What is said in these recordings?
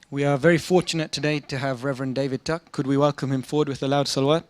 We are very fortunate today to have Reverend David Tuck. Could we welcome him forward with a loud salawat?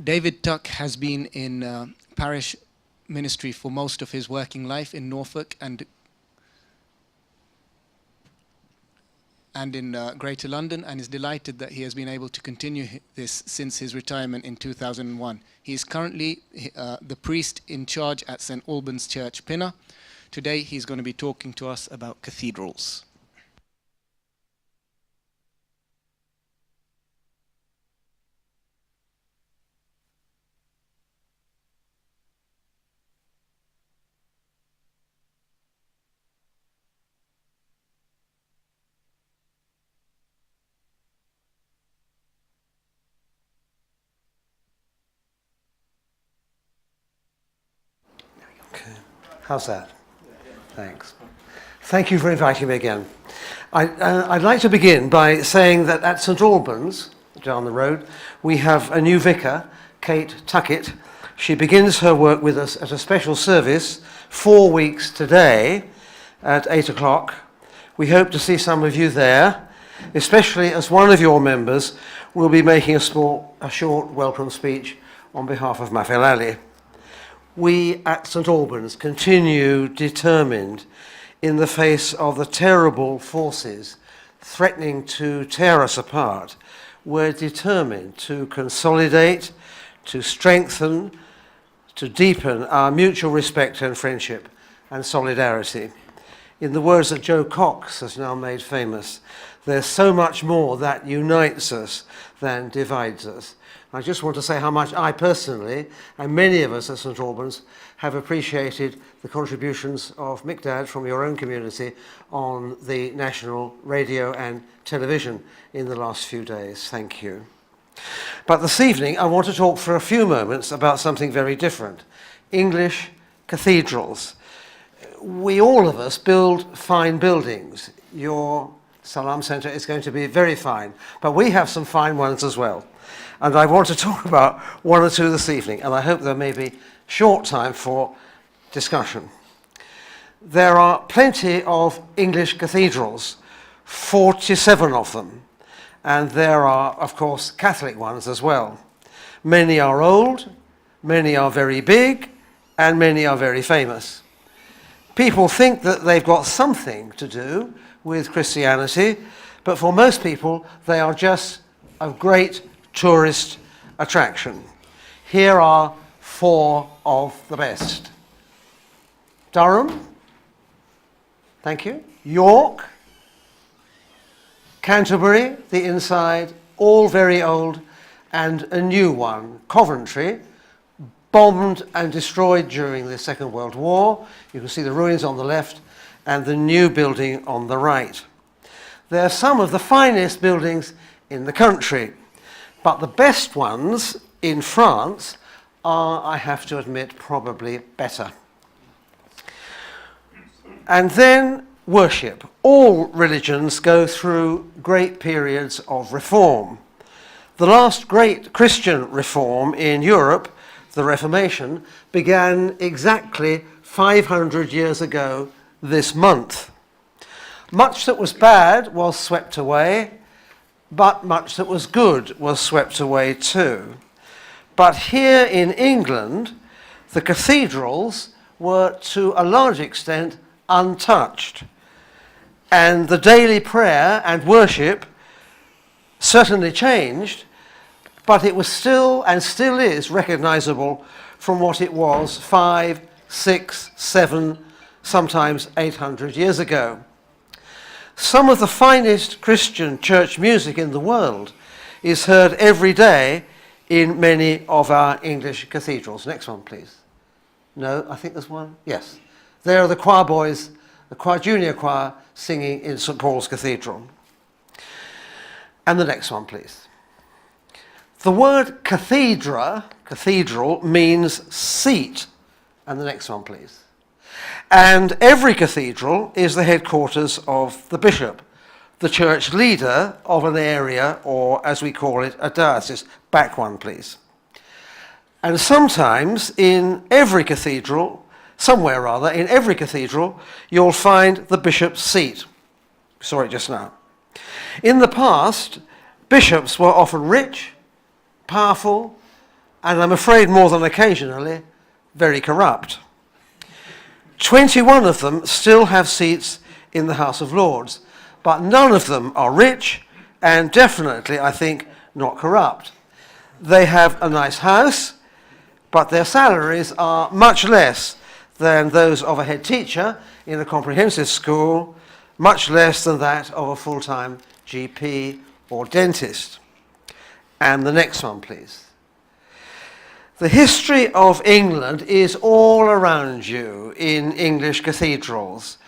David Tuck has been in parish ministry for most of his working life in Norfolk and in Greater London, and is delighted that he has been able to continue this since his retirement in 2001. He is currently the priest in charge at St. Albans Church, Pinner. Today he's going to be talking to us about cathedrals. How's that? Thanks. Thank you for inviting me again. I'd like to begin by saying that at St. Albans, down the road, we have a new vicar, Kate Tuckett. She begins her work with us at a special service 4 weeks today at 8 o'clock. We hope to see some of you there, especially as one of your members will be making a short welcome speech on behalf of Mahfil Ali. We at St. Albans continue determined in the face of the terrible forces threatening to tear us apart. We're determined to consolidate, to strengthen, to deepen our mutual respect and friendship and solidarity. In the words that Joe Cox has now made famous, there's so much more that unites us than divides us. I just want to say how much I personally, and many of us at St. Albans, have appreciated the contributions of Mick from your own community on the national radio and television in the last few days. Thank you. But this evening, I want to talk for a few moments about something very different. English cathedrals. We, all of us, build fine buildings. Your Salam Centre is going to be very fine, but we have some fine ones as well. And I want to talk about one or two this evening, and I hope there may be short time for discussion. There are plenty of English cathedrals, 47 of them, and there are, of course, Catholic ones as well. Many are old, many are very big, and many are very famous. People think that they've got something to do with Christianity, but for most people, they are just a great tourist attraction. Here are 4 of the best. Durham, thank you. York, Canterbury, the inside, all very old, and a new one, Coventry, bombed and destroyed during the Second World War. You can see the ruins on the left and the new building on the right. They're some of the finest buildings in the country, but the best ones in France are, I have to admit, probably better. And then worship. All religions go through great periods of reform. The last great Christian reform in Europe, the Reformation, began exactly 500 years ago this month. Much that was bad was swept away, but much that was good was swept away too. But here in England, the cathedrals were to a large extent untouched. And the daily prayer and worship certainly changed, but it was still and still is recognizable from what it was 5, 6, 7, sometimes 800 years ago. Some of the finest Christian church music in the world is heard every day in many of our English cathedrals. Next one, please. No, I think there's one. Yes. There are the choir boys, the junior choir, singing in St. Paul's Cathedral. And the next one, please. The word cathedral, means seat. And the next one, please. And every cathedral is the headquarters of the bishop, the church leader of an area, or as we call it, a diocese. Back one, please. And sometimes in every cathedral, somewhere rather, in every cathedral, you'll find the bishop's seat. We saw it just now. In the past, bishops were often rich, powerful, and I'm afraid more than occasionally, very corrupt. 21 of them still have seats in the House of Lords, but none of them are rich and definitely, I think, not corrupt. They have a nice house, but their salaries are much less than those of a head teacher in a comprehensive school, much less than that of a full-time GP or dentist. And the next one, please. The history of England is all around you in English cathedrals.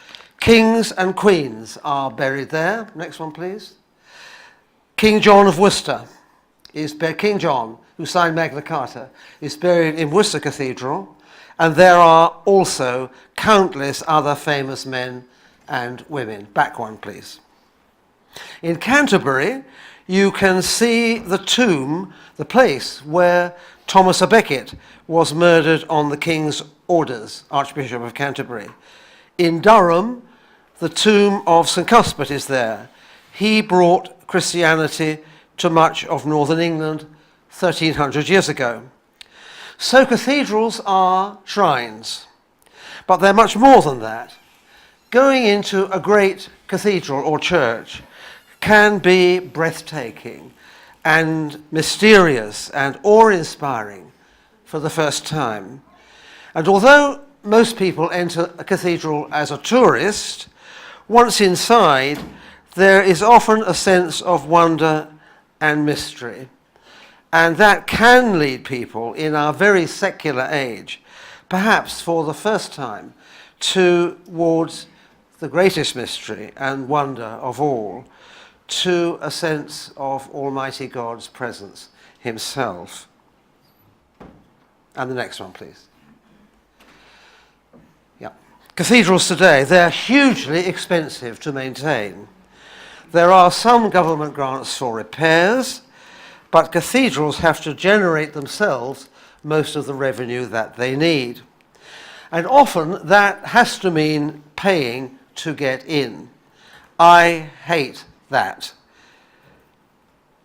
Kings and queens are buried there. Next one, please. King John of Worcester is buried. King John, who signed Magna Carta, is buried in Worcester Cathedral, and there are also countless other famous men and women. Back one, please. In Canterbury, you can see the tomb, the place where Thomas à Becket was murdered on the King's orders, Archbishop of Canterbury. In Durham, the tomb of St. Cuthbert is there. He brought Christianity to much of northern England 1300 years ago. So cathedrals are shrines, but they're much more than that. Going into a great cathedral or church can be breathtaking and mysterious and awe-inspiring for the first time. And although most people enter a cathedral as a tourist, once inside, there is often a sense of wonder and mystery. And that can lead people in our very secular age, perhaps for the first time, towards the greatest mystery and wonder of all, to a sense of Almighty God's presence himself. And the next one, please. Yeah. Cathedrals today, they're hugely expensive to maintain. There are some government grants for repairs, but cathedrals have to generate themselves most of the revenue that they need. And often that has to mean paying to get in. I hate that.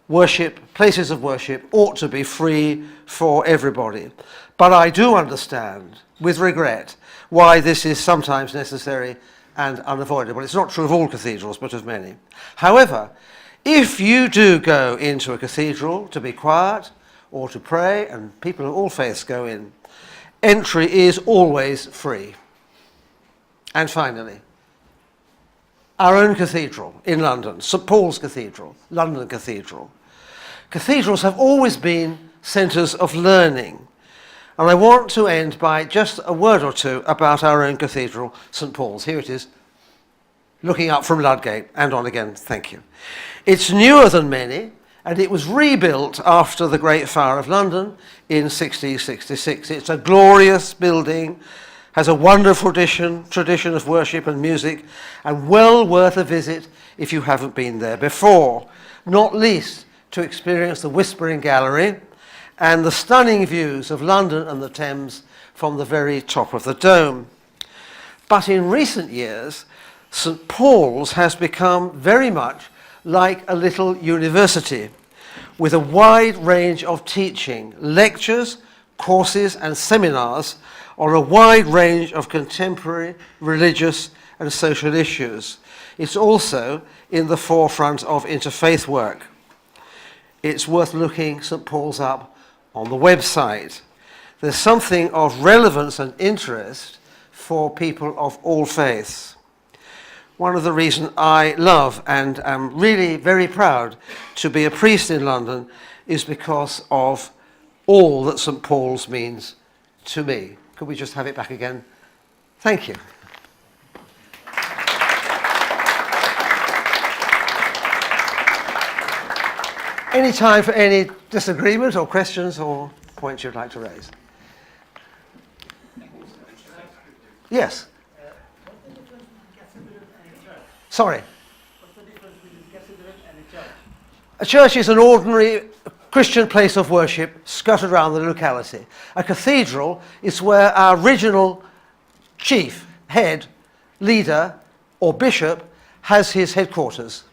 Worship, places of worship, ought to be free for everybody. But I do understand, with regret, why this is sometimes necessary and unavoidable. It's not true of all cathedrals, but of many. However, if you do go into a cathedral to be quiet or to pray, and people of all faiths go in, entry is always free. And finally, our own cathedral in London, St. Paul's Cathedral, London Cathedral. Cathedrals have always been centres of learning. And I want to end by just a word or two about our own cathedral, St. Paul's. Here it is, looking up from Ludgate, and on again, thank you. It's newer than many, and it was rebuilt after the Great Fire of London in 1666. It's a glorious building, has a wonderful tradition of worship and music, and well worth a visit if you haven't been there before, not least to experience the Whispering Gallery and the stunning views of London and the Thames from the very top of the dome. But in recent years, St. Paul's has become very much like a little university, with a wide range of teaching, lectures, courses and seminars on a wide range of contemporary religious and social issues. It's also in the forefront of interfaith work. It's worth looking St. Paul's up on the website. There's something of relevance and interest for people of all faiths. One of the reasons I love and am really very proud to be a priest in London is because of all that St. Paul's means to me. Could we just have it back again? Thank you. Any time for any disagreement or questions or points you'd like to raise? Yes. Sorry. What's the difference between a cathedral and a church? A church is an ordinary Christian place of worship scattered around the locality. A cathedral is where our original chief, head, leader, or bishop has his headquarters.